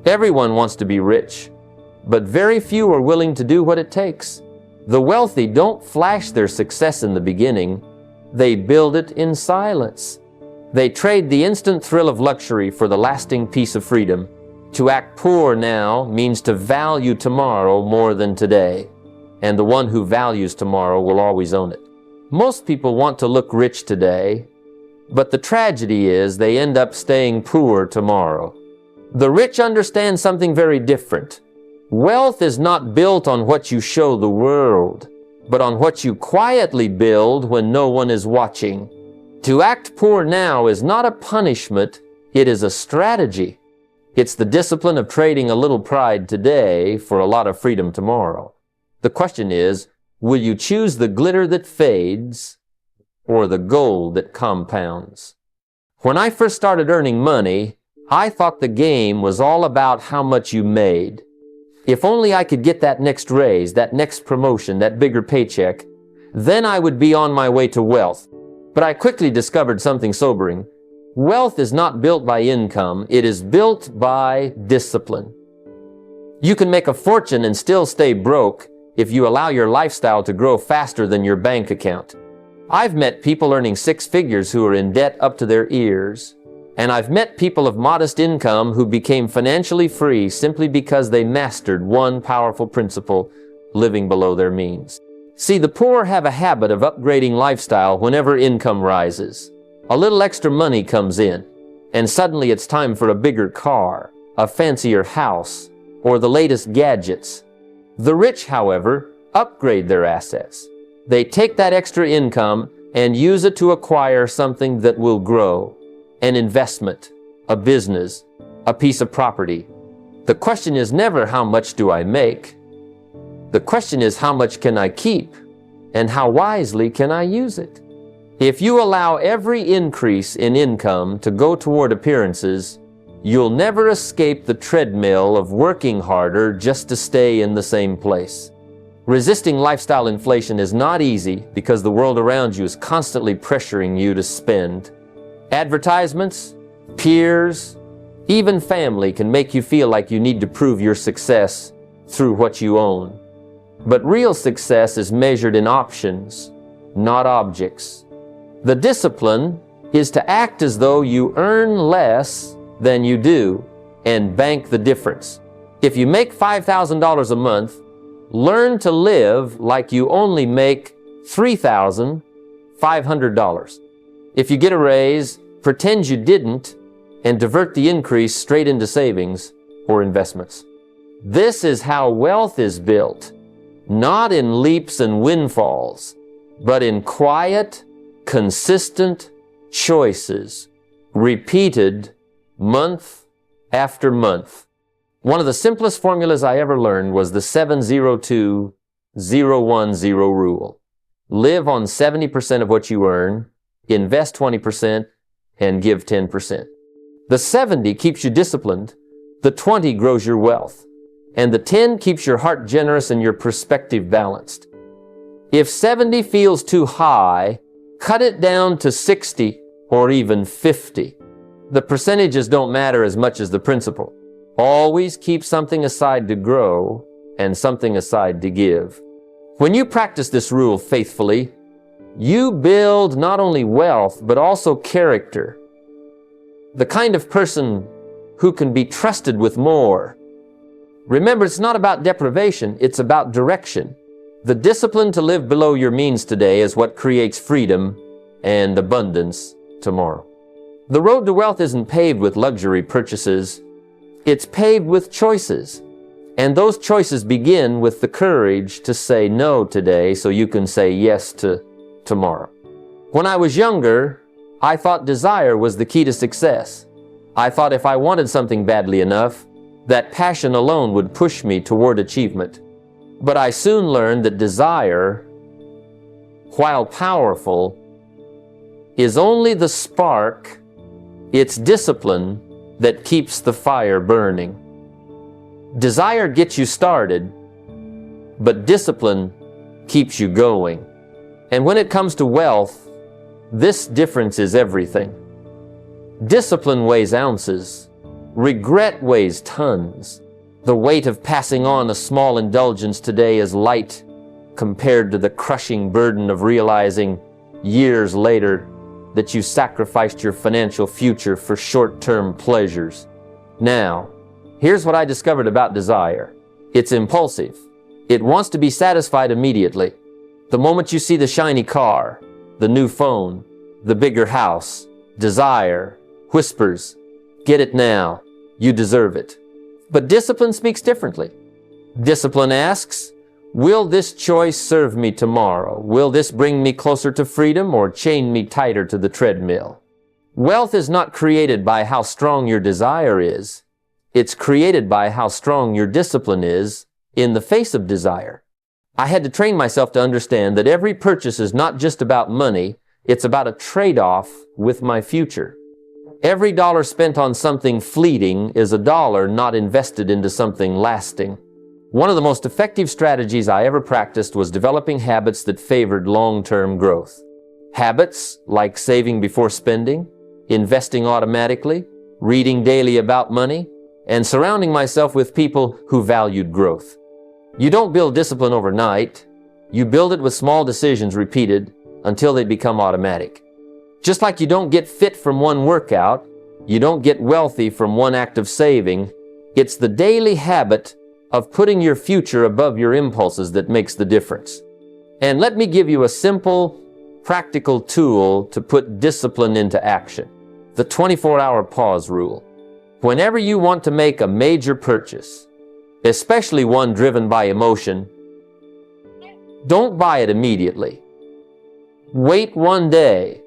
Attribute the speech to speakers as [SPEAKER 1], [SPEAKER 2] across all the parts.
[SPEAKER 1] Everyone wants to be rich, but very few are willing to do what it takes. The wealthy don't flash their success in the beginning. They build it in silence. They trade the instant thrill of luxury for the lasting peace of freedom. To act poor now means to value tomorrow more than today, and the one who values tomorrow will always own it. Most people want to look rich today, but the tragedy is they end up staying poor tomorrow. The rich understand something very different. Wealth is not built on what you show the world, but on what you quietly build when no one is watching. To act poor now is not a punishment, it is a strategy. It's the discipline of trading a little pride today for a lot of freedom tomorrow. The question is, will you choose the glitter that fades or the gold that compounds? When I first started earning money, I thought the game was all about how much you made. If only I could get that next raise, that next promotion, that bigger paycheck, then I would be on my way to wealth. But I quickly discovered something sobering. Wealth is not built by income, it is built by discipline. You can make a fortune and still stay broke if you allow your lifestyle to grow faster than your bank account. I've met people earning six figures who are in debt up to their ears. And I've met people of modest income who became financially free simply because they mastered one powerful principle, living below their means. See, the poor have a habit of upgrading lifestyle whenever income rises. A little extra money comes in, and suddenly it's time for a bigger car, a fancier house, or the latest gadgets. The rich, however, upgrade their assets. They take that extra income and use it to acquire something that will grow. An investment, a business, a piece of property. The question is never how much do I make? The question is how much can I keep and how wisely can I use it? If you allow every increase in income to go toward appearances, you'll never escape the treadmill of working harder just to stay in the same place. Resisting lifestyle inflation is not easy because the world around you is constantly pressuring you to spend. Advertisements, peers, even family can make you feel like you need to prove your success through what you own. But real success is measured in options, not objects. The discipline is to act as though you earn less than you do and bank the difference. If you make $5,000 a month, learn to live like you only make $3,500. If you get a raise, pretend you didn't and divert the increase straight into savings or investments. This is how wealth is built, not in leaps and windfalls, but in quiet, consistent choices, repeated month after month. One of the simplest formulas I ever learned was the 7-0-2-0-1-0 rule. Live on 70% of what you earn, invest 20%, and give 10%. The 70 keeps you disciplined, the 20 grows your wealth, and the 10 keeps your heart generous and your perspective balanced. If 70 feels too high, cut it down to 60 or even 50. The percentages don't matter as much as the principle. Always keep something aside to grow and something aside to give. When you practice this rule faithfully, you build not only wealth, but also character. The kind of person who can be trusted with more. Remember, it's not about deprivation, it's about direction. The discipline to live below your means today is what creates freedom and abundance tomorrow. The road to wealth isn't paved with luxury purchases. It's paved with choices. And those choices begin with the courage to say no today so you can say yes to tomorrow. When I was younger, I thought desire was the key to success. I thought if I wanted something badly enough, that passion alone would push me toward achievement. But I soon learned that desire, while powerful, is only the spark. It's discipline that keeps the fire burning. Desire gets you started, but discipline keeps you going. And when it comes to wealth, this difference is everything. Discipline weighs ounces, Regret weighs tons. The weight of passing on a small indulgence today is light compared to the crushing burden of realizing years later that you sacrificed your financial future for short-term pleasures. Now, here's what I discovered about desire. It's impulsive. It wants to be satisfied immediately. The moment you see the shiny car, the new phone, the bigger house, desire whispers, "Get it now. You deserve it." But discipline speaks differently. Discipline asks, will this choice serve me tomorrow? Will this bring me closer to freedom or chain me tighter to the treadmill? Wealth is not created by how strong your desire is. It's created by how strong your discipline is in the face of desire. I had to train myself to understand that every purchase is not just about money, it's about a trade-off with my future. Every dollar spent on something fleeting is a dollar not invested into something lasting. One of the most effective strategies I ever practiced was developing habits that favored long-term growth. Habits like saving before spending, investing automatically, reading daily about money, and surrounding myself with people who valued growth. You don't build discipline overnight. You build it with small decisions repeated until they become automatic. Just like you don't get fit from one workout, you don't get wealthy from one act of saving. It's the daily habit of putting your future above your impulses that makes the difference. And let me give you a simple, practical tool to put discipline into action. The 24-hour pause rule. Whenever you want to make a major purchase, especially one driven by emotion, don't buy it immediately. Wait one day.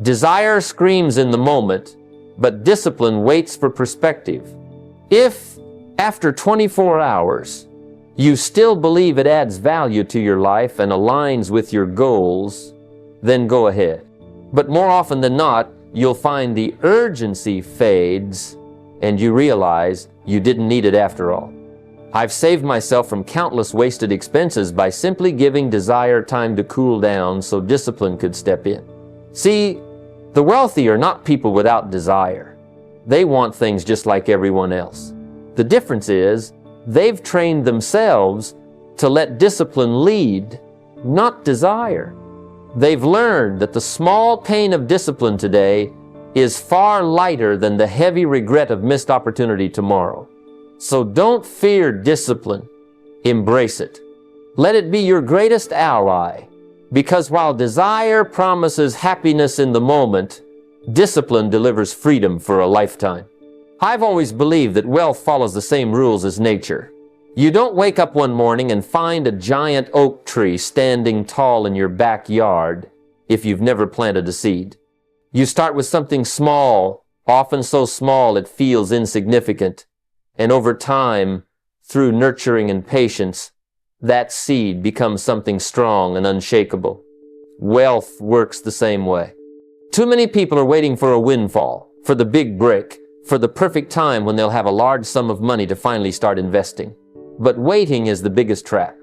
[SPEAKER 1] Desire screams in the moment, but discipline waits for perspective. If, after 24 hours, you still believe it adds value to your life and aligns with your goals, then go ahead. But more often than not, you'll find the urgency fades and you realize you didn't need it after all. I've saved myself from countless wasted expenses by simply giving desire time to cool down so discipline could step in. See, the wealthy are not people without desire. They want things just like everyone else. The difference is they've trained themselves to let discipline lead, not desire. They've learned that the small pain of discipline today is far lighter than the heavy regret of missed opportunity tomorrow. So don't fear discipline. Embrace it. Let it be your greatest ally, because while desire promises happiness in the moment, discipline delivers freedom for a lifetime. I've always believed that wealth follows the same rules as nature. You don't wake up one morning and find a giant oak tree standing tall in your backyard if you've never planted a seed. You start with something small, often so small it feels insignificant, and over time, through nurturing and patience, that seed becomes something strong and unshakable. Wealth works the same way. Too many people are waiting for a windfall, for the big break, for the perfect time when they'll have a large sum of money to finally start investing. But waiting is the biggest trap.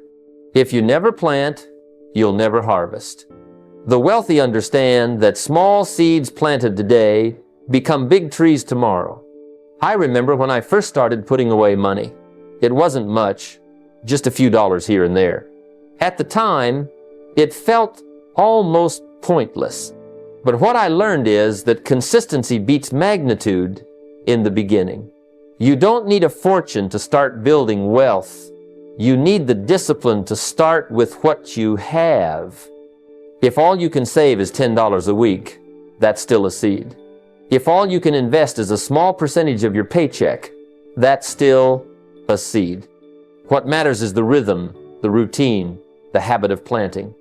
[SPEAKER 1] If you never plant, you'll never harvest. The wealthy understand that small seeds planted today become big trees tomorrow. I remember when I first started putting away money. It wasn't much, just a few dollars here and there. At the time, it felt almost pointless. But what I learned is that consistency beats magnitude in the beginning. You don't need a fortune to start building wealth. You need the discipline to start with what you have. If all you can save is $10 a week, that's still a seed. If all you can invest is a small percentage of your paycheck, that's still a seed. What matters is the rhythm, the routine, the habit of planting.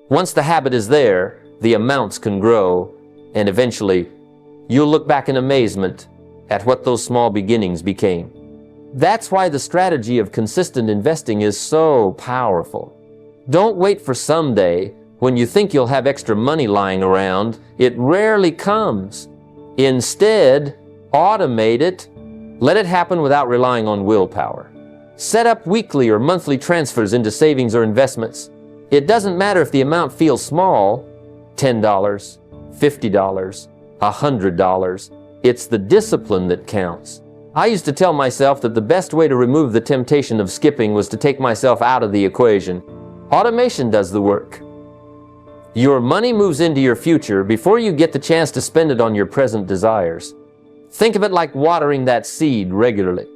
[SPEAKER 1] Once the habit is there, the amounts can grow, and eventually, you'll look back in amazement at what those small beginnings became. That's why the strategy of consistent investing is so powerful. Don't wait for someday when you think you'll have extra money lying around. It rarely comes. Instead, automate it. Let it happen without relying on willpower. Set up weekly or monthly transfers into savings or investments. It doesn't matter if the amount feels small, $10, $50, $100. It's the discipline that counts. I used to tell myself that the best way to remove the temptation of skipping was to take myself out of the equation. Automation does the work. Your money moves into your future before you get the chance to spend it on your present desires. Think of it like watering that seed regularly.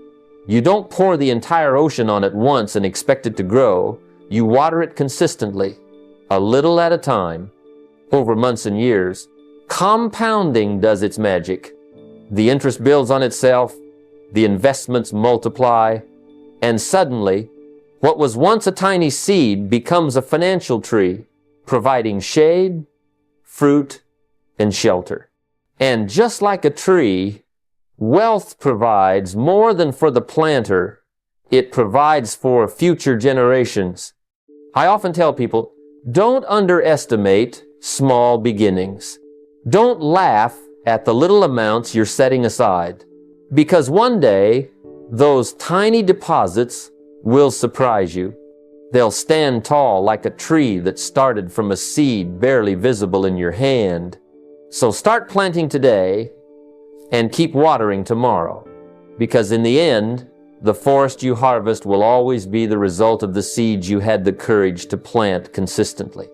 [SPEAKER 1] You don't pour the entire ocean on it once and expect it to grow. You water it consistently, a little at a time, over months and years. Compounding does its magic. The interest builds on itself, the investments multiply, and suddenly, what was once a tiny seed becomes a financial tree, providing shade, fruit, and shelter. And just like a tree, wealth provides more than for the planter. It provides for future generations. I often tell people, don't underestimate small beginnings. Don't laugh at the little amounts you're setting aside, because one day, those tiny deposits will surprise you. They'll stand tall like a tree that started from a seed barely visible in your hand. So start planting today and keep watering tomorrow, because in the end, the forest you harvest will always be the result of the seeds you had the courage to plant consistently.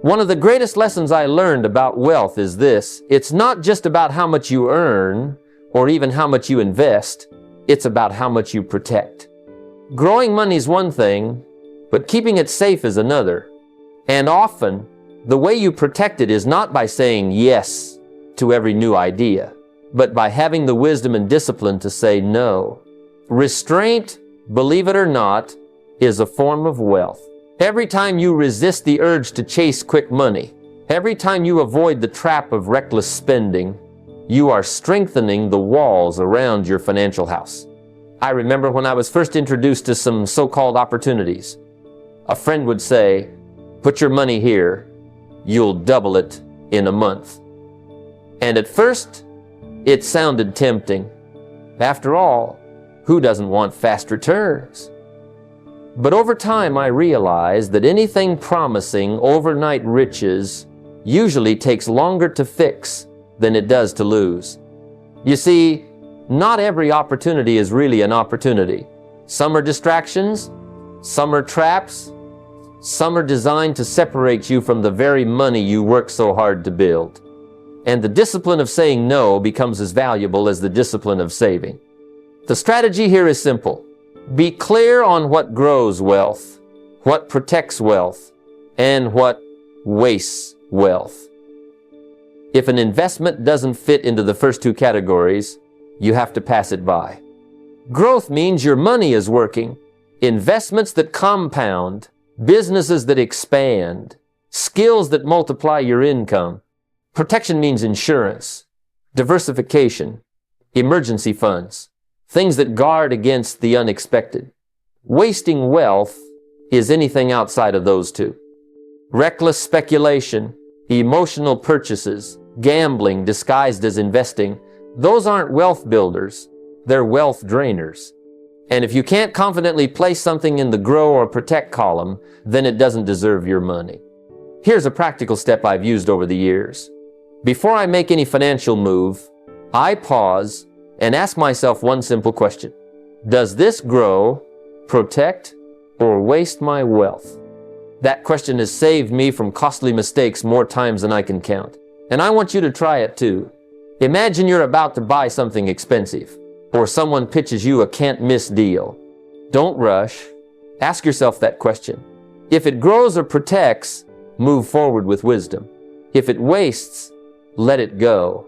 [SPEAKER 1] One of the greatest lessons I learned about wealth is this: it's not just about how much you earn or even how much you invest, it's about how much you protect. Growing money is one thing, but keeping it safe is another. And often, the way you protect it is not by saying yes to every new idea, but by having the wisdom and discipline to say no. Restraint, believe it or not, is a form of wealth. Every time you resist the urge to chase quick money, every time you avoid the trap of reckless spending, you are strengthening the walls around your financial house. I remember when I was first introduced to some so-called opportunities. A friend would say, "Put your money here, you'll double it in a month." And at first, it sounded tempting. After all, who doesn't want fast returns? But over time, I realized that anything promising overnight riches usually takes longer to fix than it does to lose. You see, not every opportunity is really an opportunity. Some are distractions, some are traps, some are designed to separate you from the very money you work so hard to build. And the discipline of saying no becomes as valuable as the discipline of saving. The strategy here is simple. Be clear on what grows wealth, what protects wealth, and what wastes wealth. If an investment doesn't fit into the first two categories, you have to pass it by. Growth means your money is working. Investments that compound, businesses that expand, skills that multiply your income. Protection means insurance, diversification, emergency funds, things that guard against the unexpected. Wasting wealth is anything outside of those two. Reckless speculation, emotional purchases, gambling disguised as investing, those aren't wealth builders, they're wealth drainers. And if you can't confidently place something in the grow or protect column, then it doesn't deserve your money. Here's a practical step I've used over the years. Before I make any financial move, I pause and ask myself one simple question. Does this grow, protect, or waste my wealth? That question has saved me from costly mistakes more times than I can count. And I want you to try it too. Imagine you're about to buy something expensive, or someone pitches you a can't-miss deal. Don't rush. Ask yourself that question. If it grows or protects, move forward with wisdom. If it wastes, let it go,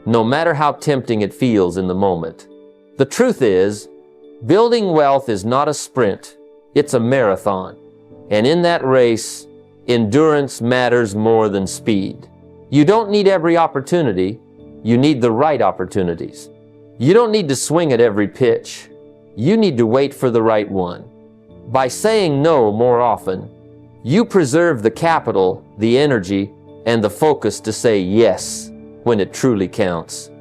[SPEAKER 1] no matter how tempting it feels in the moment. The truth is, building wealth is not a sprint, it's a marathon. And in that race, endurance matters more than speed. You don't need every opportunity, you need the right opportunities. You don't need to swing at every pitch, you need to wait for the right one. By saying no more often, you preserve the capital, the energy, and the focus to say yes when it truly counts.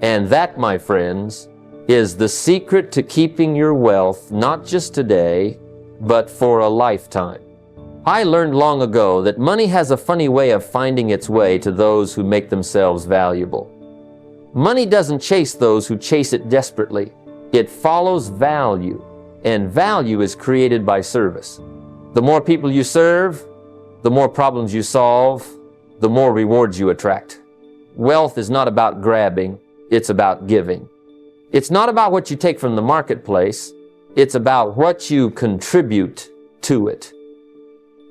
[SPEAKER 1] And that, my friends, is the secret to keeping your wealth not just today, but for a lifetime. I learned long ago that money has a funny way of finding its way to those who make themselves valuable. Money doesn't chase those who chase it desperately. It follows value, and value is created by service. The more people you serve, the more problems you solve, the more rewards you attract. Wealth is not about grabbing, it's about giving. It's not about what you take from the marketplace, it's about what you contribute to it.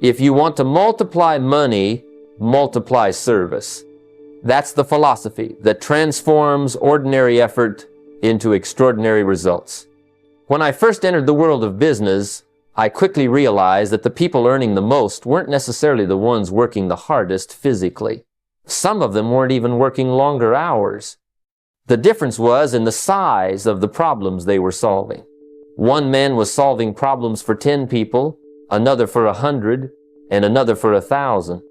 [SPEAKER 1] If you want to multiply money, multiply service. That's the philosophy that transforms ordinary effort into extraordinary results. When I first entered the world of business, I quickly realized that the people earning the most weren't necessarily the ones working the hardest physically. Some of them weren't even working longer hours. The difference was in the size of the problems they were solving. One man was solving problems for 10 people, another for 100, and another for 1,000.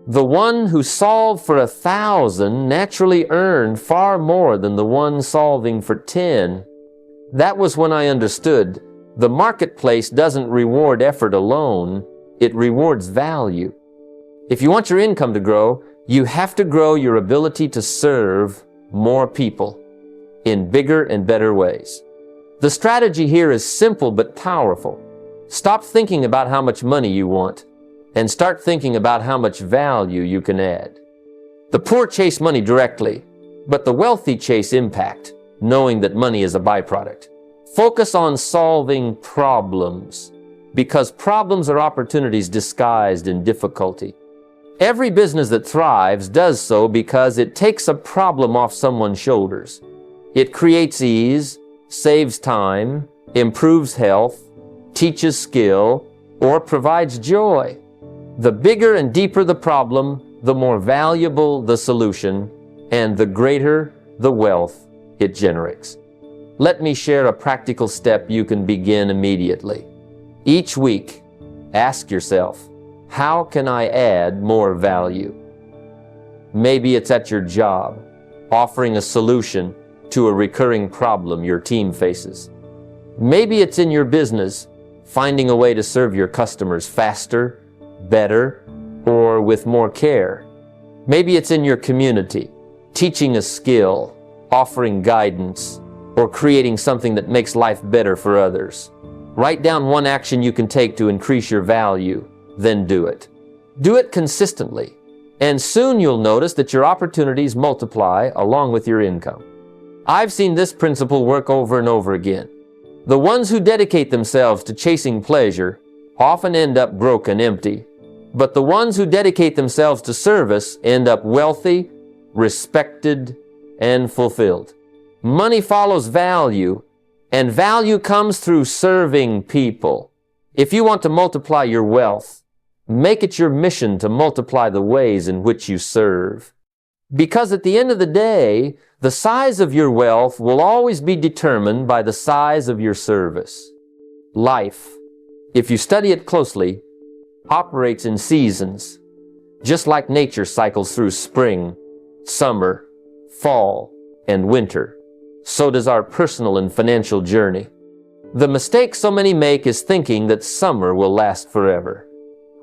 [SPEAKER 1] The one who solved for 1,000 naturally earned far more than the one solving for 10. That was when I understood the marketplace doesn't reward effort alone, it rewards value. If you want your income to grow, you have to grow your ability to serve more people in bigger and better ways. The strategy here is simple but powerful. Stop thinking about how much money you want and start thinking about how much value you can add. The poor chase money directly, but the wealthy chase impact, knowing that money is a byproduct. Focus on solving problems, because problems are opportunities disguised in difficulty. Every business that thrives does so because it takes a problem off someone's shoulders. It creates ease, saves time, improves health, teaches skill, or provides joy. The bigger and deeper the problem, the more valuable the solution, and the greater the wealth it generates. Let me share a practical step you can begin immediately. Each week, ask yourself, how can I add more value? Maybe it's at your job, offering a solution to a recurring problem your team faces. Maybe it's in your business, finding a way to serve your customers faster, better, or with more care. Maybe it's in your community, teaching a skill, offering guidance, or creating something that makes life better for others. Write down one action you can take to increase your value, then do it. Do it consistently, and soon you'll notice that your opportunities multiply along with your income. I've seen this principle work over and over again. The ones who dedicate themselves to chasing pleasure often end up broke and empty, but the ones who dedicate themselves to service end up wealthy, respected, and fulfilled. Money follows value, and value comes through serving people. If you want to multiply your wealth, make it your mission to multiply the ways in which you serve. Because at the end of the day, the size of your wealth will always be determined by the size of your service. Life, if you study it closely, operates in seasons, just like nature cycles through spring, summer, fall, and winter. So does our personal and financial journey. The mistake so many make is thinking that summer will last forever.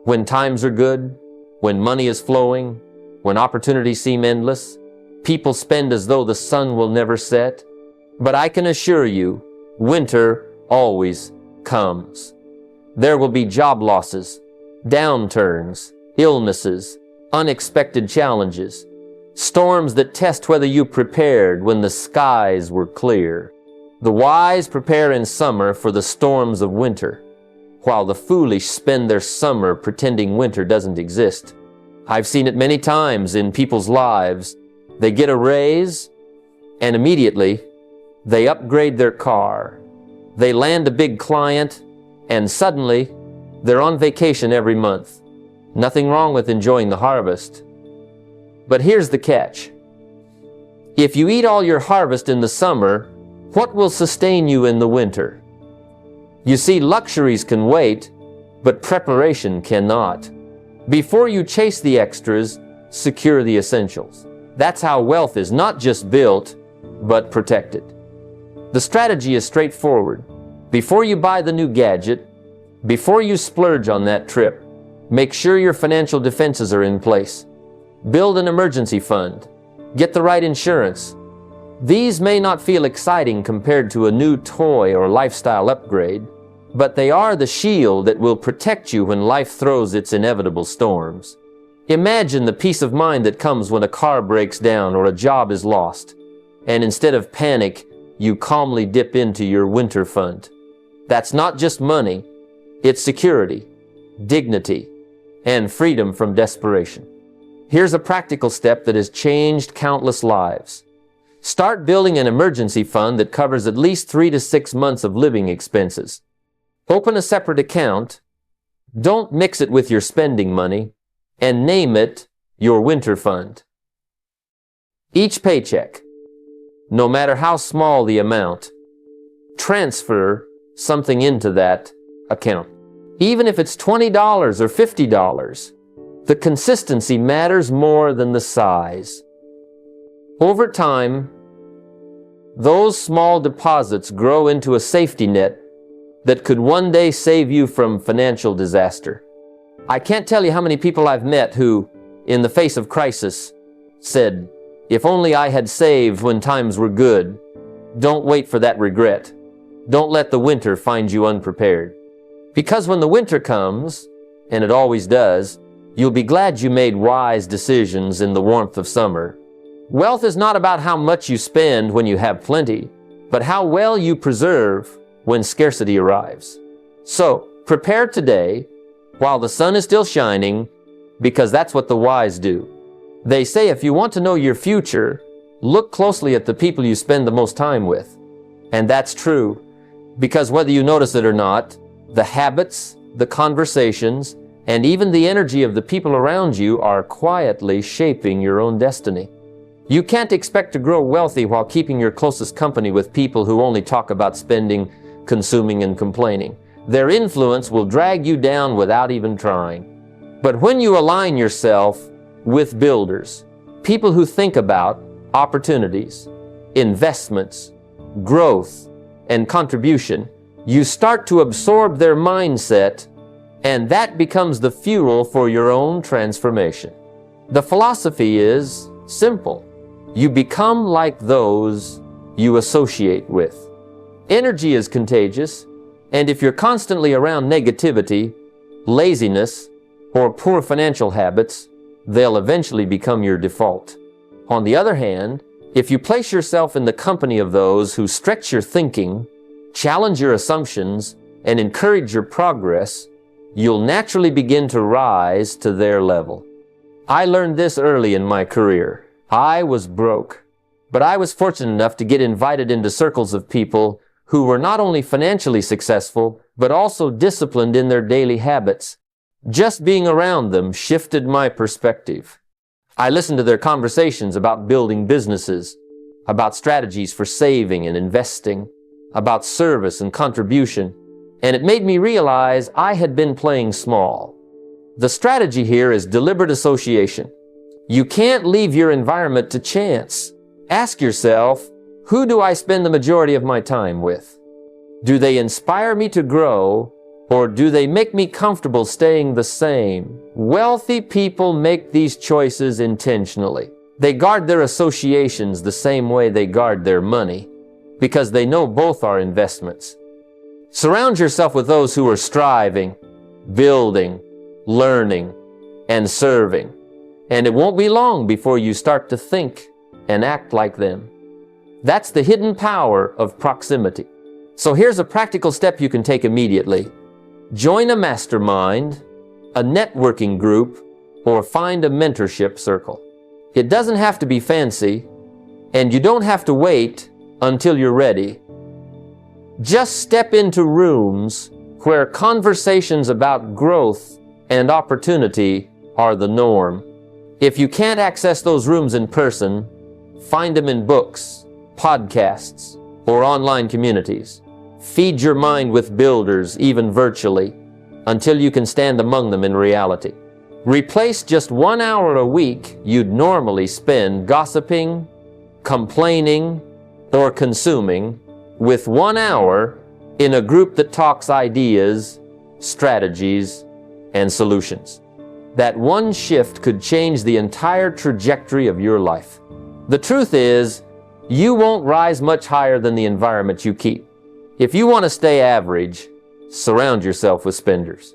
[SPEAKER 1] When times are good, when money is flowing, when opportunities seem endless, people spend as though the sun will never set. But I can assure you, winter always comes. There will be job losses, downturns, illnesses, unexpected challenges, storms that test whether you prepared when the skies were clear. The wise prepare in summer for the storms of winter, while the foolish spend their summer pretending winter doesn't exist. I've seen it many times in people's lives. They get a raise, and immediately they upgrade their car. They land a big client, and suddenly they're on vacation every month. Nothing wrong with enjoying the harvest. But here's the catch. If you eat all your harvest in the summer, what will sustain you in the winter? You see, luxuries can wait, but preparation cannot. Before you chase the extras, secure the essentials. That's how wealth is not just built, but protected. The strategy is straightforward. Before you buy the new gadget, before you splurge on that trip, make sure your financial defenses are in place. Build an emergency fund. Get the right insurance. These may not feel exciting compared to a new toy or lifestyle upgrade, but they are the shield that will protect you when life throws its inevitable storms. Imagine the peace of mind that comes when a car breaks down or a job is lost, and instead of panic, you calmly dip into your winter fund. That's not just money, it's security, dignity, and freedom from desperation. Here's a practical step that has changed countless lives. Start building an emergency fund that covers at least 3 to 6 months of living expenses. Open a separate account, don't mix it with your spending money, and name it your winter fund. Each paycheck, no matter how small the amount, transfer something into that account. Even if it's $20 or $50, the consistency matters more than the size. Over time, those small deposits grow into a safety net that could one day save you from financial disaster. I can't tell you how many people I've met who, in the face of crisis, said, "If only I had saved when times were good." Don't wait for that regret. Don't let the winter find you unprepared. Because when the winter comes, and it always does, you'll be glad you made wise decisions in the warmth of summer. Wealth is not about how much you spend when you have plenty, but how well you preserve when scarcity arrives. So, prepare today while the sun is still shining, because that's what the wise do. They say if you want to know your future, look closely at the people you spend the most time with. And that's true, because whether you notice it or not, the habits, the conversations, and even the energy of the people around you are quietly shaping your own destiny. You can't expect to grow wealthy while keeping your closest company with people who only talk about spending, consuming, and complaining. Their influence will drag you down without even trying. But when you align yourself with builders, people who think about opportunities, investments, growth, and contribution, you start to absorb their mindset, and that becomes the fuel for your own transformation. The philosophy is simple. You become like those you associate with. Energy is contagious, and if you're constantly around negativity, laziness, or poor financial habits, they'll eventually become your default. On the other hand, if you place yourself in the company of those who stretch your thinking, challenge your assumptions, and encourage your progress, you'll naturally begin to rise to their level. I learned this early in my career. I was broke, but I was fortunate enough to get invited into circles of people who were not only financially successful, but also disciplined in their daily habits. Just being around them shifted my perspective. I listened to their conversations about building businesses, about strategies for saving and investing, about service and contribution, and it made me realize I had been playing small. The strategy here is deliberate association. You can't leave your environment to chance. Ask yourself, who do I spend the majority of my time with? Do they inspire me to grow, or do they make me comfortable staying the same? Wealthy people make these choices intentionally. They guard their associations the same way they guard their money, because they know both are investments. Surround yourself with those who are striving, building, learning, and serving, and it won't be long before you start to think and act like them. That's the hidden power of proximity. So here's a practical step you can take immediately. Join a mastermind, a networking group, or find a mentorship circle. It doesn't have to be fancy, and you don't have to wait until you're ready. Just step into rooms where conversations about growth and opportunity are the norm. If you can't access those rooms in person, find them in books, podcasts, or online communities. Feed your mind with builders, even virtually, until you can stand among them in reality. Replace just 1 hour a week you'd normally spend gossiping, complaining, or consuming with 1 hour in a group that talks ideas, strategies, and solutions. That one shift could change the entire trajectory of your life. The truth is, You won't rise much higher than the environment you keep. If you want to stay average, surround yourself with spenders.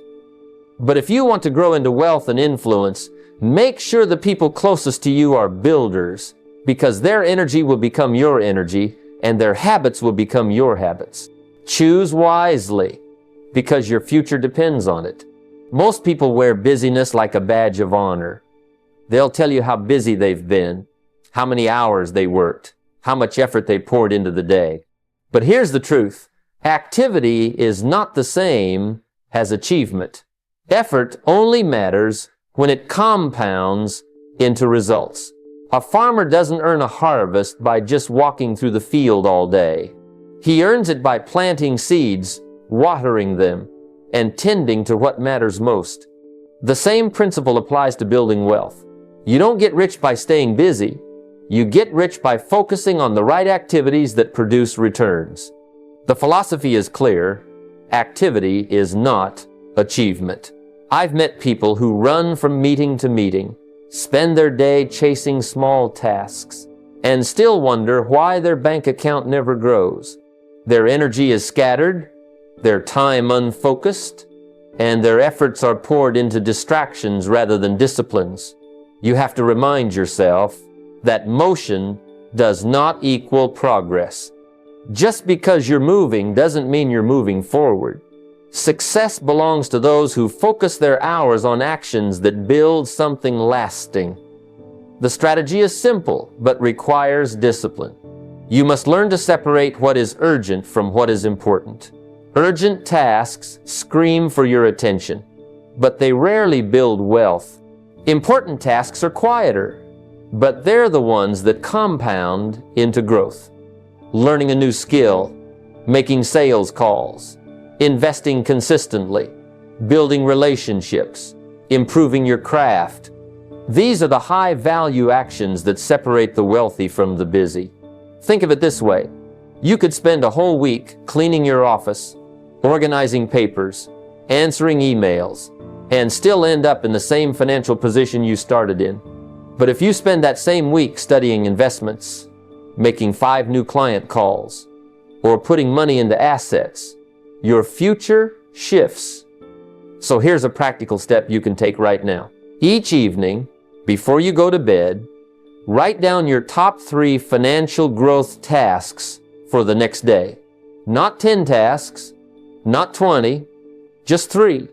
[SPEAKER 1] But if you want to grow into wealth and influence, make sure the people closest to you are builders, because their energy will become your energy and their habits will become your habits. Choose wisely, because your future depends on it. Most people wear busyness like a badge of honor. They'll tell you how busy they've been, how many hours they worked, how much effort they poured into the day. But here's the truth. Activity is not the same as achievement. Effort only matters when it compounds into results. A farmer doesn't earn a harvest by just walking through the field all day. He earns it by planting seeds, watering them, and tending to what matters most. The same principle applies to building wealth. You don't get rich by staying busy. You get rich by focusing on the right activities that produce returns. The philosophy is clear. Activity is not achievement. I've met people who run from meeting to meeting, spend their day chasing small tasks, and still wonder why their bank account never grows. Their energy is scattered, their time unfocused, and their efforts are poured into distractions rather than disciplines. You have to remind yourself that motion does not equal progress. Just because you're moving doesn't mean you're moving forward. Success belongs to those who focus their hours on actions that build something lasting. The strategy is simple, but requires discipline. You must learn to separate what is urgent from what is important. Urgent tasks scream for your attention, but they rarely build wealth. Important tasks are quieter, but they're the ones that compound into growth. Learning a new skill, making sales calls, investing consistently, building relationships, improving your craft. These are the high-value actions that separate the wealthy from the busy. Think of it this way. You could spend a whole week cleaning your office, organizing papers, answering emails, and still end up in the same financial position you started in. But if you spend that same week studying investments, making 5 new client calls, or putting money into assets, your future shifts. So here's a practical step you can take right now. Each evening, before you go to bed, write down your top 3 financial growth tasks for the next day. Not 10 tasks, not 20, just 3.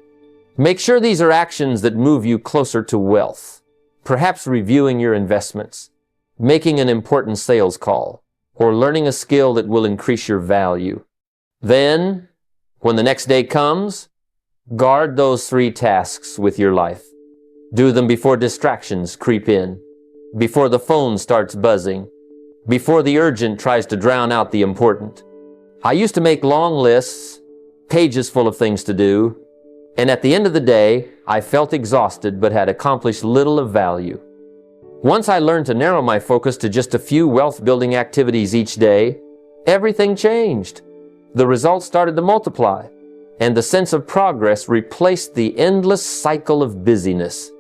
[SPEAKER 1] Make sure these are actions that move you closer to wealth. Perhaps reviewing your investments, making an important sales call, or learning a skill that will increase your value. Then, when the next day comes, guard those 3 tasks with your life. Do them before distractions creep in, before the phone starts buzzing, before the urgent tries to drown out the important. I used to make long lists, pages full of things to do, and at the end of the day, I felt exhausted but had accomplished little of value. Once I learned to narrow my focus to just a few wealth-building activities each day, everything changed. The results started to multiply, and the sense of progress replaced the endless cycle of busyness.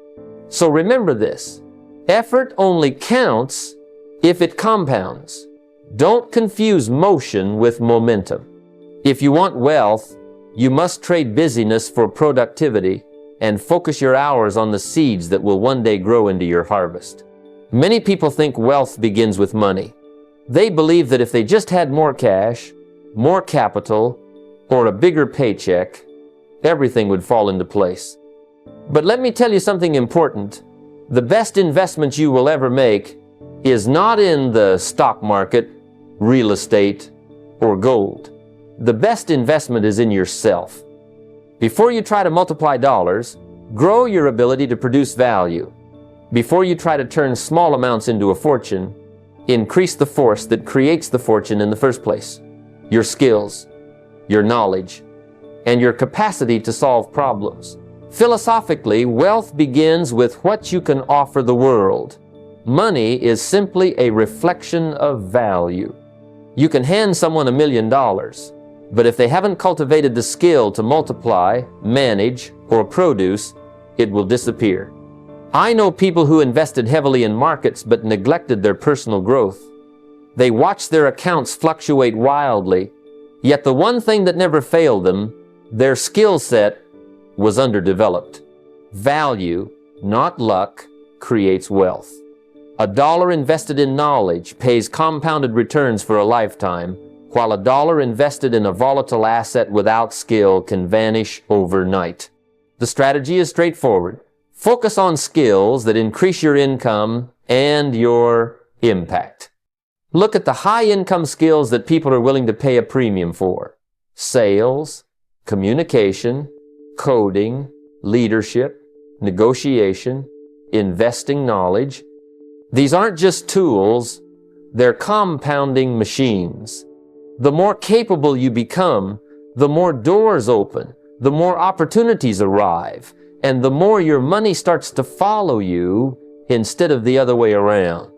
[SPEAKER 1] So remember this, effort only counts if it compounds. Don't confuse motion with momentum. If you want wealth, you must trade busyness for productivity and focus your hours on the seeds that will one day grow into your harvest. Many people think wealth begins with money. They believe that if they just had more cash, more capital, or a bigger paycheck, everything would fall into place. But let me tell you something important. The best investment you will ever make is not in the stock market, real estate, or gold. The best investment is in yourself. Before you try to multiply dollars, grow your ability to produce value. Before you try to turn small amounts into a fortune, increase the force that creates the fortune in the first place. Your skills, your knowledge, and your capacity to solve problems. Philosophically, wealth begins with what you can offer the world. Money is simply a reflection of value. You can hand someone $1 million, but if they haven't cultivated the skill to multiply, manage, or produce, it will disappear. I know people who invested heavily in markets but neglected their personal growth. They watched their accounts fluctuate wildly, yet the one thing that never failed them, their skill set, was underdeveloped. Value, not luck, creates wealth. A dollar invested in knowledge pays compounded returns for a lifetime, while a dollar invested in a volatile asset without skill can vanish overnight. The strategy is straightforward. Focus on skills that increase your income and your impact. Look at the high-income skills that people are willing to pay a premium for. Sales, communication, coding, leadership, negotiation, investing knowledge. These aren't just tools, they're compounding machines. The more capable you become, the more doors open, the more opportunities arrive, and the more your money starts to follow you instead of the other way around.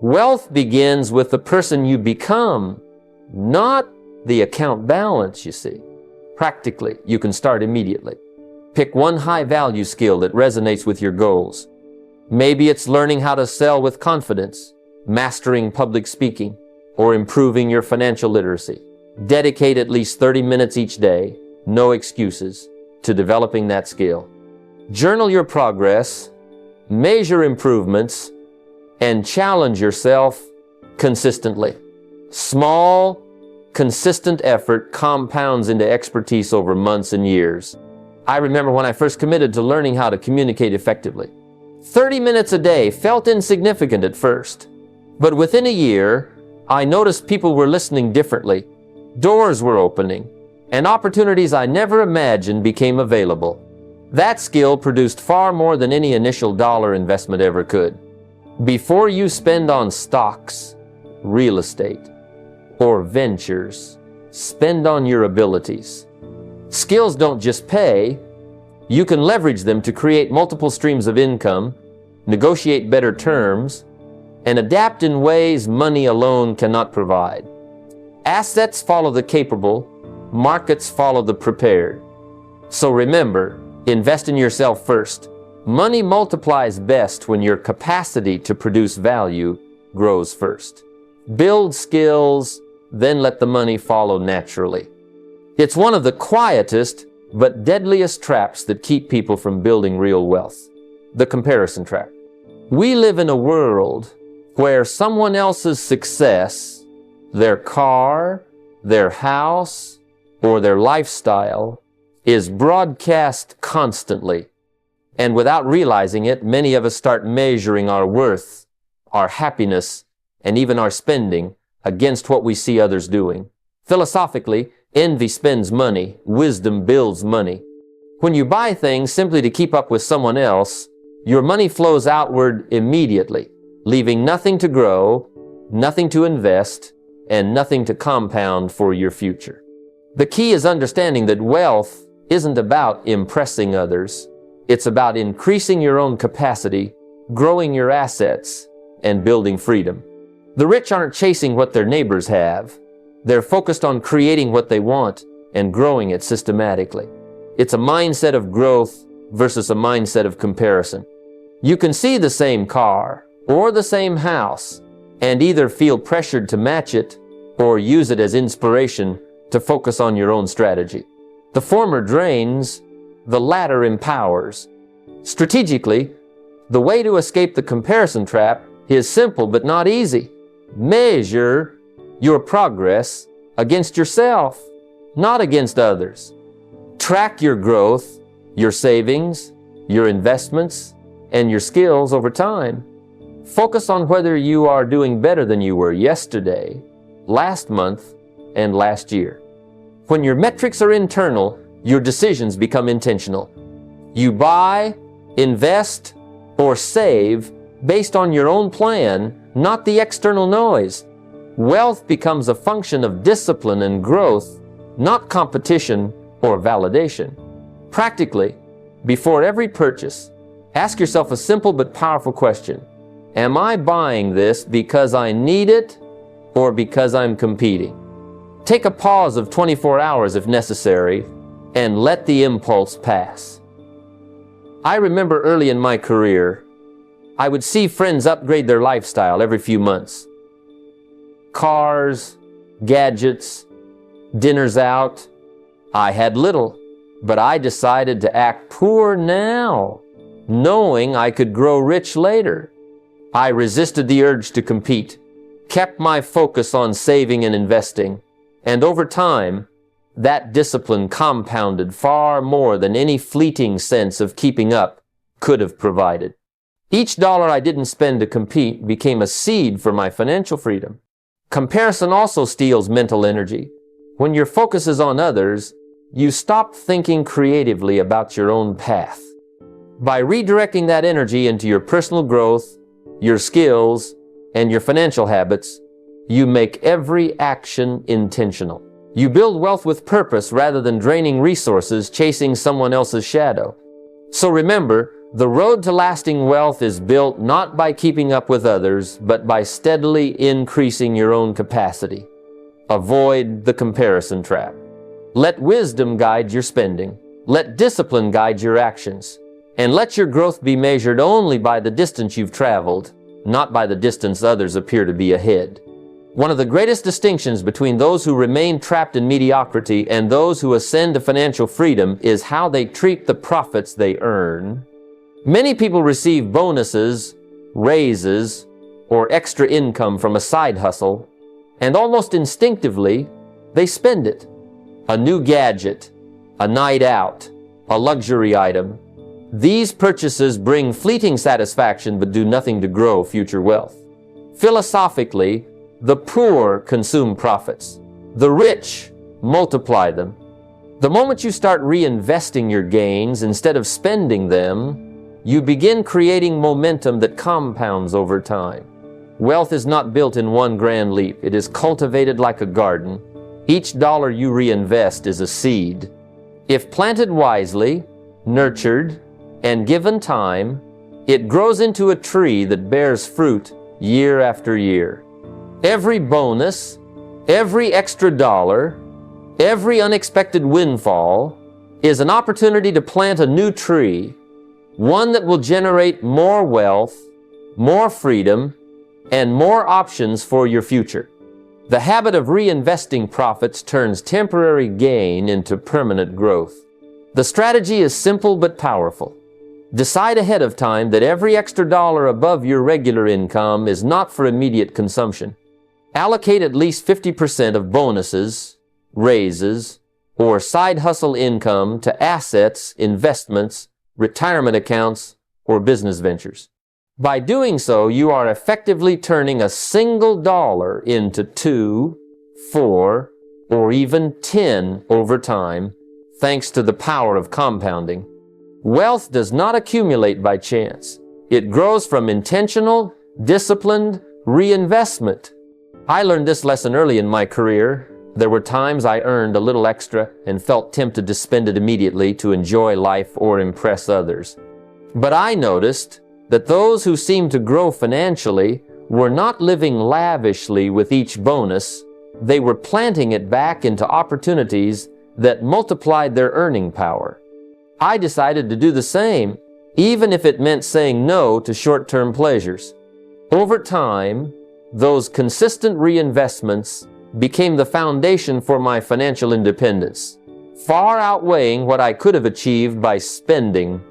[SPEAKER 1] Wealth begins with the person you become, not the account balance, you see. Practically, you can start immediately. Pick one high-value skill that resonates with your goals. Maybe it's learning how to sell with confidence, mastering public speaking, or improving your financial literacy. Dedicate at least 30 minutes each day, no excuses, to developing that skill. Journal your progress, measure improvements, and challenge yourself consistently. Small, consistent effort compounds into expertise over months and years. I remember when I first committed to learning how to communicate effectively. 30 minutes a day felt insignificant at first, but within a year, I noticed people were listening differently, doors were opening, and opportunities I never imagined became available. That skill produced far more than any initial dollar investment ever could. Before you spend on stocks, real estate, or ventures, spend on your abilities. Skills don't just pay, you can leverage them to create multiple streams of income, negotiate better terms, and adapt in ways money alone cannot provide. Assets follow the capable, markets follow the prepared. So remember, invest in yourself first. Money multiplies best when your capacity to produce value grows first. Build skills, then let the money follow naturally. It's one of the quietest but deadliest traps that keep people from building real wealth. The comparison trap. We live in a world where someone else's success, their car, their house, or their lifestyle is broadcast constantly. And without realizing it, many of us start measuring our worth, our happiness, and even our spending against what we see others doing. Philosophically, envy spends money, wisdom builds money. When you buy things simply to keep up with someone else, your money flows outward immediately, leaving nothing to grow, nothing to invest, and nothing to compound for your future. The key is understanding that wealth isn't about impressing others. It's about increasing your own capacity, growing your assets, and building freedom. The rich aren't chasing what their neighbors have. They're focused on creating what they want and growing it systematically. It's a mindset of growth versus a mindset of comparison. You can see the same car or the same house and either feel pressured to match it or use it as inspiration to focus on your own strategy. The former drains, the latter empowers. Strategically, the way to escape the comparison trap is simple but not easy. Measure your progress against yourself, not against others. Track your growth, your savings, your investments, and your skills over time. Focus on whether you are doing better than you were yesterday, last month, and last year. When your metrics are internal, your decisions become intentional. You buy, invest, or save based on your own plan, not the external noise. Wealth becomes a function of discipline and growth, not competition or validation. Practically, before every purchase, ask yourself a simple but powerful question. Am I buying this because I need it or because I'm competing? Take a pause of 24 hours if necessary and let the impulse pass. I remember early in my career, I would see friends upgrade their lifestyle every few months. cars, gadgets, dinners out. I had little, but I decided to act poor now, knowing I could grow rich later. I resisted the urge to compete, kept my focus on saving and investing, and over time, that discipline compounded far more than any fleeting sense of keeping up could have provided. Each dollar I didn't spend to compete became a seed for my financial freedom. Comparison also steals mental energy. When your focus is on others, you stop thinking creatively about your own path. By redirecting that energy into your personal growth, your skills, and your financial habits, you make every action intentional. You build wealth with purpose rather than draining resources chasing someone else's shadow. So remember, the road to lasting wealth is built not by keeping up with others, but by steadily increasing your own capacity. Avoid the comparison trap. Let wisdom guide your spending. Let discipline guide your actions. And let your growth be measured only by the distance you've traveled, not by the distance others appear to be ahead. One of the greatest distinctions between those who remain trapped in mediocrity and those who ascend to financial freedom is how they treat the profits they earn. Many people receive bonuses, raises, or extra income from a side hustle, and almost instinctively, they spend it. A new gadget, a night out, a luxury item. These purchases bring fleeting satisfaction but do nothing to grow future wealth. Philosophically, the poor consume profits. The rich multiply them. The moment you start reinvesting your gains instead of spending them, you begin creating momentum that compounds over time. Wealth is not built in one grand leap. It is cultivated like a garden. Each dollar you reinvest is a seed. If planted wisely, nurtured, and given time, it grows into a tree that bears fruit year after year. Every bonus, every extra dollar, every unexpected windfall is an opportunity to plant a new tree, one that will generate more wealth, more freedom, and more options for your future. The habit of reinvesting profits turns temporary gain into permanent growth. The strategy is simple but powerful. Decide ahead of time that every extra dollar above your regular income is not for immediate consumption. Allocate at least 50% of bonuses, raises, or side hustle income to assets, investments, retirement accounts, or business ventures. By doing so, you are effectively turning a single dollar into 2, 4, or even 10 over time, thanks to the power of compounding. Wealth does not accumulate by chance. It grows from intentional, disciplined reinvestment. I learned this lesson early in my career. There were times I earned a little extra and felt tempted to spend it immediately to enjoy life or impress others. But I noticed that those who seemed to grow financially were not living lavishly with each bonus. They were planting it back into opportunities that multiplied their earning power. I decided to do the same, even if it meant saying no to short-term pleasures. Over time, those consistent reinvestments became the foundation for my financial independence, far outweighing what I could have achieved by spending.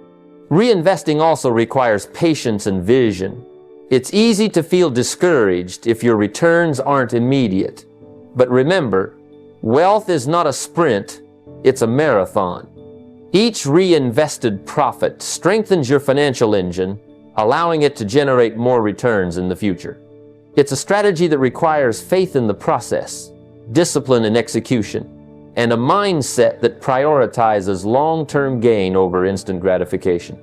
[SPEAKER 1] Reinvesting also requires patience and vision. It's easy to feel discouraged if your returns aren't immediate. But remember, wealth is not a sprint, it's a marathon. Each reinvested profit strengthens your financial engine, allowing it to generate more returns in the future. It's a strategy that requires faith in the process, discipline in execution, and a mindset that prioritizes long-term gain over instant gratification.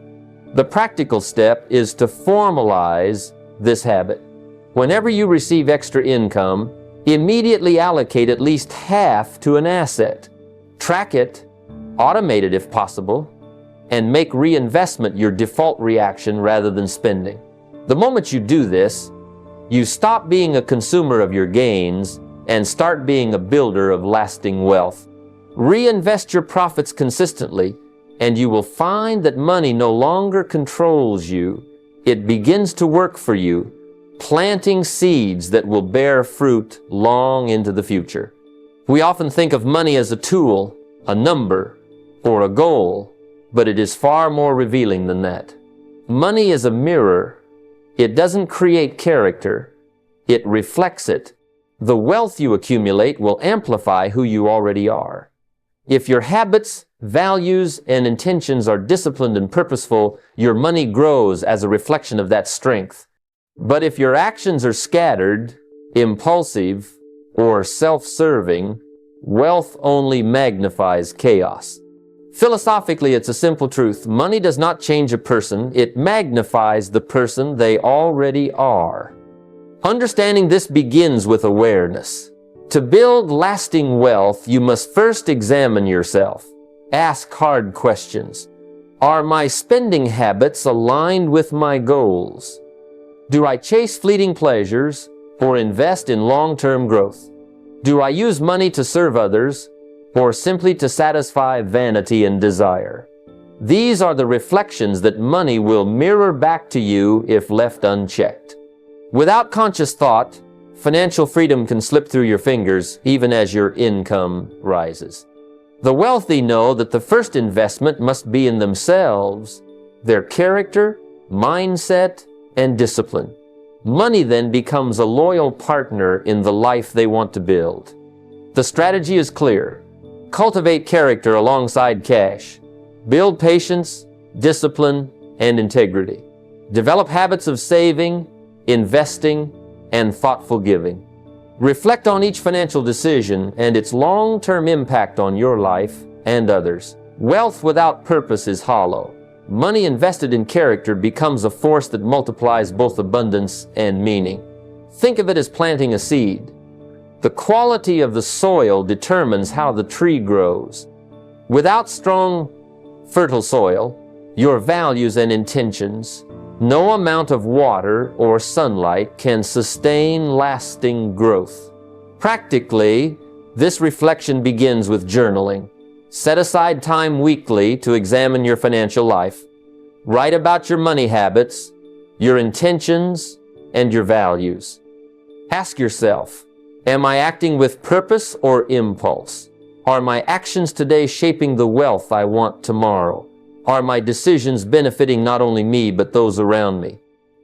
[SPEAKER 1] The practical step is to formalize this habit. Whenever you receive extra income, immediately allocate at least half to an asset. Track it, automate it if possible, and make reinvestment your default reaction rather than spending. The moment you do this, you stop being a consumer of your gains and start being a builder of lasting wealth. Reinvest your profits consistently, and you will find that money no longer controls you. It begins to work for you, planting seeds that will bear fruit long into the future. We often think of money as a tool, a number, or a goal, but it is far more revealing than that. Money is a mirror. It doesn't create character, it reflects it. The wealth you accumulate will amplify who you already are. If your habits, values, and intentions are disciplined and purposeful, your money grows as a reflection of that strength. But if your actions are scattered, impulsive, or self-serving, wealth only magnifies chaos. Philosophically, it's a simple truth. Money does not change a person. It magnifies the person they already are. Understanding this begins with awareness. To build lasting wealth, you must first examine yourself. Ask hard questions. Are my spending habits aligned with my goals? Do I chase fleeting pleasures or invest in long-term growth? Do I use money to serve others or simply to satisfy vanity and desire? These are the reflections that money will mirror back to you if left unchecked. Without conscious thought, financial freedom can slip through your fingers even as your income rises. The wealthy know that the first investment must be in themselves, their character, mindset, and discipline. Money then becomes a loyal partner in the life they want to build. The strategy is clear. Cultivate character alongside cash. Build patience, discipline, and integrity. Develop habits of saving, investing, and thoughtful giving. Reflect on each financial decision and its long-term impact on your life and others. Wealth without purpose is hollow. Money invested in character becomes a force that multiplies both abundance and meaning. Think of it as planting a seed. The quality of the soil determines how the tree grows. Without strong, fertile soil, your values and intentions, no amount of water or sunlight can sustain lasting growth. Practically, this reflection begins with journaling. Set aside time weekly to examine your financial life. Write about your money habits, your intentions, and your values. Ask yourself, am I acting with purpose or impulse? Are my actions today shaping the wealth I want tomorrow? Are my decisions benefiting not only me, but those around me?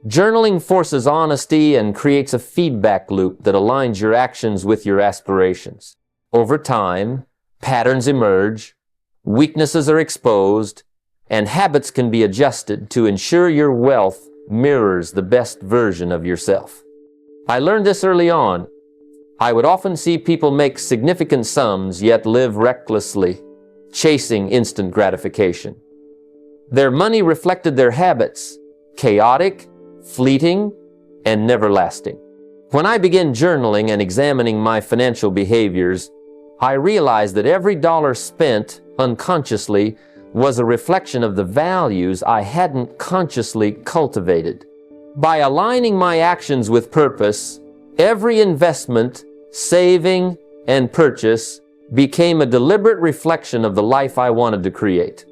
[SPEAKER 1] Journaling forces honesty and creates a feedback loop that aligns your actions with your aspirations. Over time, patterns emerge, weaknesses are exposed, and habits can be adjusted to ensure your wealth mirrors the best version of yourself. I learned this early on. I would often see people make significant sums yet live recklessly, chasing instant gratification. Their money reflected their habits, chaotic, fleeting, and never lasting. When I began journaling and examining my financial behaviors, I realized that every dollar spent unconsciously was a reflection of the values I hadn't consciously cultivated. By aligning my actions with purpose, every investment, saving, and purchase became a deliberate reflection of the life I wanted to create.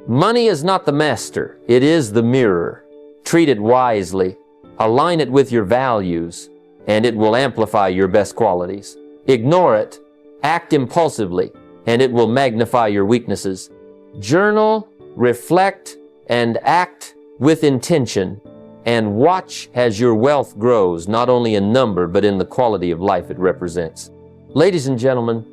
[SPEAKER 1] Money is not the master, it is the mirror. Treat it wisely, align it with your values, and it will amplify your best qualities. Ignore it, act impulsively, and it will magnify your weaknesses. Journal, reflect, and act with intention, and watch as your wealth grows, not only in number, but in the quality of life it represents. Ladies and gentlemen,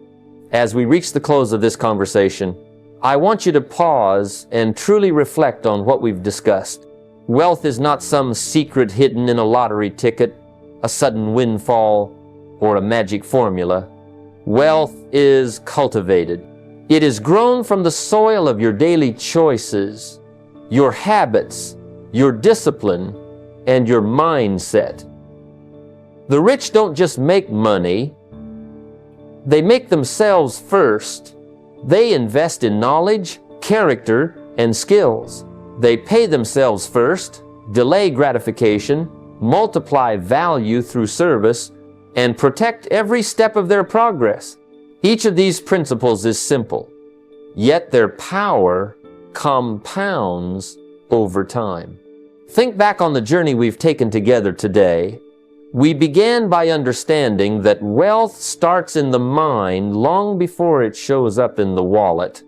[SPEAKER 1] as we reach the close of this conversation, I want you to pause and truly reflect on what we've discussed. Wealth is not some secret hidden in a lottery ticket, a sudden windfall, or a magic formula. Wealth is cultivated. It is grown from the soil of your daily choices, your habits, your discipline, and your mindset. The rich don't just make money, they make themselves first. They invest in knowledge, character, and skills. They pay themselves first, delay gratification, multiply value through service, and protect every step of their progress. Each of these principles is simple, yet their power compounds over time. Think back on the journey we've taken together today. We began by understanding that wealth starts in the mind long before it shows up in the wallet.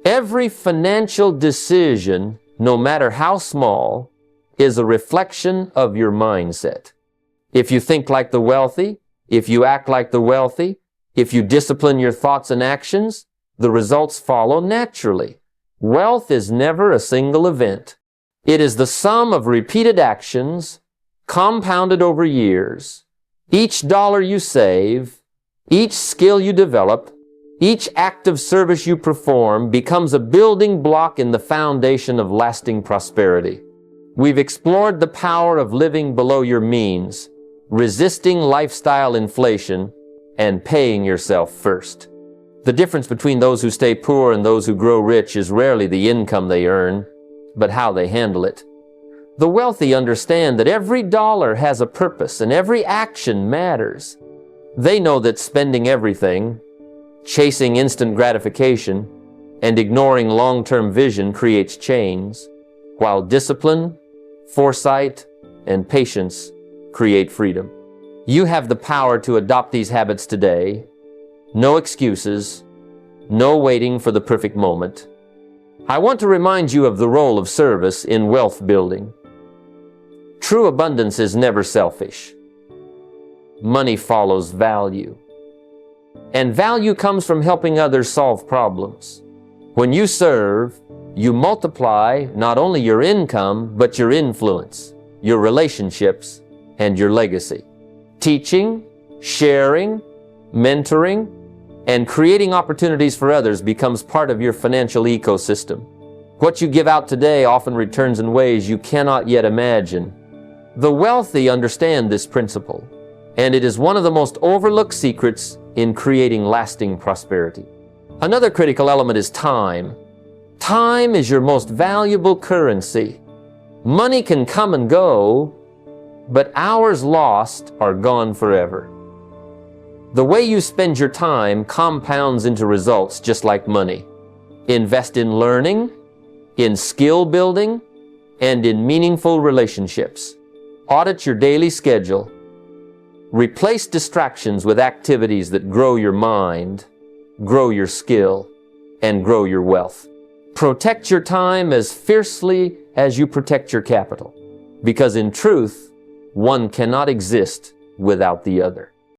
[SPEAKER 1] Every financial decision, no matter how small, is a reflection of your mindset. If you think like the wealthy, if you act like the wealthy, if you discipline your thoughts and actions, the results follow naturally. Wealth is never a single event. It is the sum of repeated actions, compounded over years. Each dollar you save, each skill you develop, each act of service you perform becomes a building block in the foundation of lasting prosperity. We've explored the power of living below your means, resisting lifestyle inflation, and paying yourself first. The difference between those who stay poor and those who grow rich is rarely the income they earn, but how they handle it. The wealthy understand that every dollar has a purpose and every action matters. They know that spending everything, chasing instant gratification, and ignoring long-term vision creates chains, while discipline, foresight, and patience create freedom. You have the power to adopt these habits today. No excuses, no waiting for the perfect moment. I want to remind you of the role of service in wealth building. True abundance is never selfish. Money follows value. And value comes from helping others solve problems. When you serve, you multiply not only your income, but your influence, your relationships, and your legacy. Teaching, sharing, mentoring, and creating opportunities for others becomes part of your financial ecosystem. What you give out today often returns in ways you cannot yet imagine. The wealthy understand this principle, and it is one of the most overlooked secrets in creating lasting prosperity. Another critical element is time. Time is your most valuable currency. Money can come and go, but hours lost are gone forever. The way you spend your time compounds into results just like money. Invest in learning, in skill building, and in meaningful relationships. Audit your daily schedule. Replace distractions with activities that grow your mind, grow your skill, and grow your wealth. Protect your time as fiercely as you protect your capital, because in truth, one cannot exist without the other.